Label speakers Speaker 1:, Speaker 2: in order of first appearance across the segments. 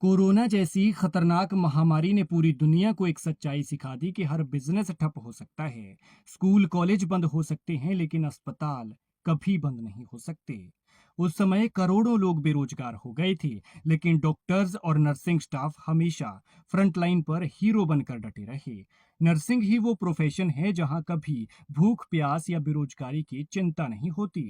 Speaker 1: Corona जैसी खतरनाक महामारी ने पूरी दुनिया को एक सच्चाई सिखा दी कि हर बिजनेस ठप हो सकता है। स्कूल कॉलेज बंद हो सकते हैं लेकिन अस्पताल कभी बंद नहीं हो सकते। उस समय करोड़ों लोग बेरोजगार हो गए थे, लेकिन डॉक्टर्स और नर्सिंग स्टाफ हमेशा फ्रंट लाइन पर हीरो बनकर डटे रहे। नर्सिंग ही वो प्रोफेशन है जहां कभी भूख प्यास या बेरोजगारी की चिंता नहीं होती।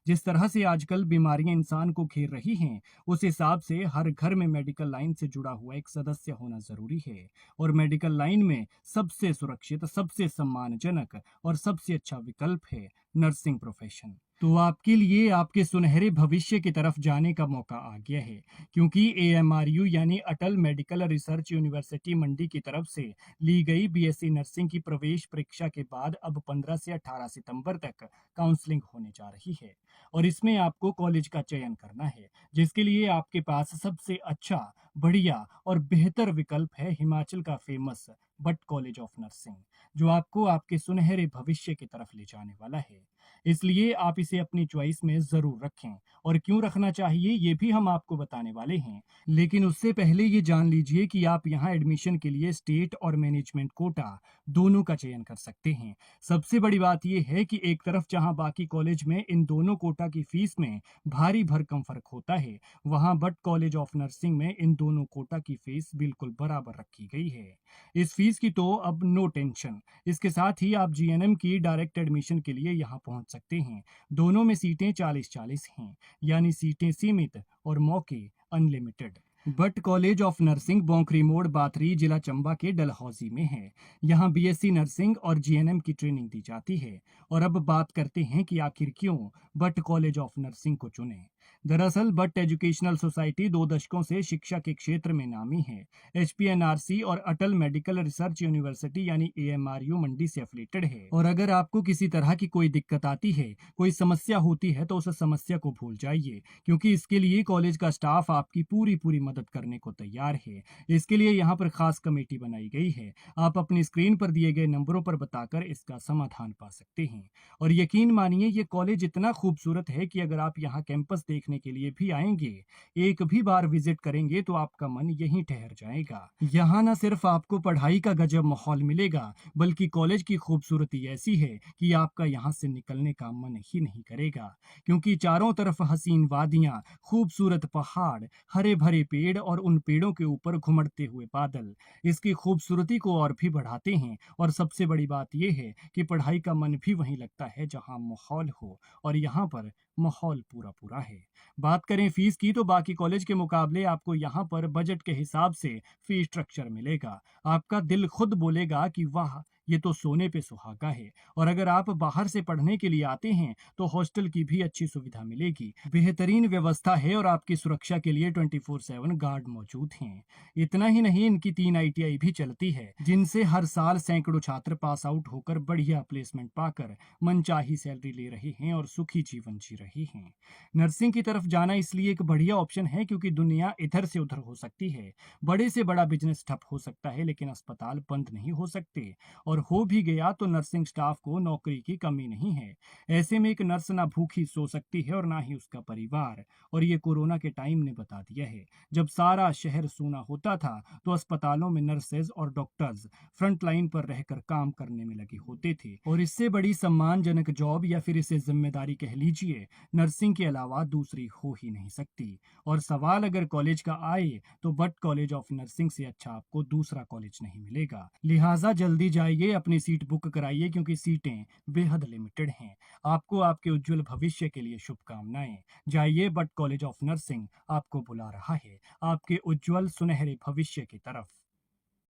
Speaker 1: जिस तरह से आजकल बीमारियां इंसान को घेर रही हैं, उस हिसाब से हर घर में मेडिकल लाइन से जुड़ा हुआ एक सदस्य होना जरूरी है। और मेडिकल लाइन में सबसे सुरक्षित, सबसे सम्मानजनक और सबसे अच्छा विकल्प है नर्सिंग प्रोफेशन। तो आपके लिए आपके सुनहरे भविष्य की तरफ जाने का मौका आ गया है, क्योंकि एएमआरयू यानी अटल मेडिकल रिसर्च यूनिवर्सिटी मंडी की तरफ से ली गई बीएससी नर्सिंग की प्रवेश परीक्षा के बाद अब 15 से 18 सितंबर तक काउंसलिंग होने जा रही है। और इसमें आपको कॉलेज का चयन करना है, जिसके लिए आपके पास सबसे अच्छा, बढ़िया और बेहतर विकल्प है हिमाचल का famous but college of nursing, जो आपको आपके सुनहरे भविष्य की तरफ ले जाने वाला है। इसलिए आप इसे अपनी चॉइस में जरूर रखें, और क्यों रखना चाहिए ये भी हम आपको बताने वाले हैं। लेकिन उससे पहले ये जान लीजिए कि आप यहाँ एडमिशन के लिए स्टेट और मैनेजमेंट कोटा दोनों का चयन कर सकते हैं। सबसे बड़ी बात यह है कि एक तरफ जहां बाकी कॉलेज में इन दोनों कोटा की फीस में भारी भरकम फर्क होता है, वहां बट कॉलेज ऑफ नर्सिंग में इन दोनों कोटा की फीस बिल्कुल बराबर रखी गई है। इस फीस की तो अब नो टेंशन। इसके साथ ही आप जीएनएम की डायरेक्ट एडमिशन के लिए यहाँ पहुंच सकते हैं। दोनों में सीटें 40-40 हैं, यानी सीटें सीमित और मौके unlimited. But college of nursing Bonkhri मोड़, बाथरी, जिला चंबा के डलहौजी में है। यहाँ बीएससी नर्सिंग और जीएनएम की ट्रेनिंग दी जाती है। और अब बात करते हैं कि आखिर क्यों बट कॉलेज ऑफ नर्सिंग को चुने। दरअसल बट एजुकेशनल सोसाइटी 2 दशकों से शिक्षा के क्षेत्र में नामी है। एचपीएनआरसी और अटल मेडिकल रिसर्च यूनिवर्सिटी यानी एएमआरयू मंडी से एफिलेटेड है। और अगर आपको किसी तरह की कोई दिक्कत आती है, कोई समस्या होती है, तो उस समस्या को भूल जाइए, क्योंकि इसके लिए कॉलेज का स्टाफ आपकी पूरी पूरी मदद करने को तैयार है। इसके लिए यहाँ पर खास कमेटी बनाई गई है। आप अपनी स्क्रीन पर दिए गए नंबरों पर बताकर इसका समाधान पा सकते हैं। और यकीन मानिए, ये कॉलेज इतना खूबसूरत है कि अगर आप यहाँ कैंपस देखने के लिए भी आएंगे, एक भी बार विजिट करेंगे, तो आपका मन यहीं ठहर जाएगा। यहाँ न सिर्फ आपको पढ़ाई का गजब माहौल मिलेगा, बल्कि कॉलेज की खूबसूरती ऐसी है कि आपका यहाँ से निकलने का मन ही नहीं करेगा। क्योंकि चारों तरफ हसीन वादियां, खूबसूरत पहाड़, हरे भरे पेड़ और उन पेड़ों के ऊपर घुमड़ते हुए बादल इसकी खूबसूरती को और भी बढ़ाते हैं। और सबसे बड़ी बात यह है कि पढ़ाई का मन भी वहीं लगता है जहां माहौल हो, और यहाँ पर माहौल पूरा पूरा है। बात करें फीस की, तो बाकी कॉलेज के मुकाबले आपको यहाँ पर बजट के हिसाब से फी स्ट्रक्चर मिलेगा। आपका दिल खुद बोलेगा कि वाह, ये तो सोने पे सुहागा है। और अगर आप बाहर से पढ़ने के लिए आते हैं, तो हॉस्टल की भी अच्छी सुविधा मिलेगी, बेहतरीन व्यवस्था है और आपकी सुरक्षा के लिए 24/7 गार्ड मौजूद हैं। इतना ही नहीं, इनकी 3 आईटीआई भी चलती है, जिनसे हर साल सैकड़ों छात्र पास आउट होकर बढ़िया प्लेसमेंट पाकर मनचाही सैलरी ले रहे हैं और सुखी जीवन जी रहे हैं। नर्सिंग की तरफ जाना इसलिए एक बढ़िया ऑप्शन है, क्योंकि दुनिया इधर से उधर हो सकती है, बड़े से बड़ा बिजनेस ठप हो सकता है, लेकिन अस्पताल बंद नहीं हो सकते। और हो भी गया तो नर्सिंग स्टाफ को नौकरी की कमी नहीं है। ऐसे में एक नर्स ना भूखी सो सकती है और ना ही उसका परिवार। और ये कोरोना के टाइम ने बता दिया है। जब सारा शहर सूना होता था, तो अस्पतालों में नर्सेज और डॉक्टर्स फ्रंट लाइन पर रहकर काम करने में लगे होते थे। और इससे बड़ी सम्मानजनक जॉब, या फिर इसे जिम्मेदारी कह लीजिए, नर्सिंग के अलावा दूसरी हो ही नहीं सकती। और सवाल अगर कॉलेज का आए, तो बट कॉलेज ऑफ नर्सिंग से अच्छा आपको दूसरा कॉलेज नहीं मिलेगा। लिहाजा जल्दी जाइए, अपनी सीट बुक कराइए, क्योंकि सीटें बेहद लिमिटेड हैं। आपको आपके उज्जवल भविष्य के लिए शुभकामनाएं। जाइए, बट कॉलेज ऑफ नर्सिंग आपको बुला रहा है आपके उज्जवल सुनहरे भविष्य की तरफ।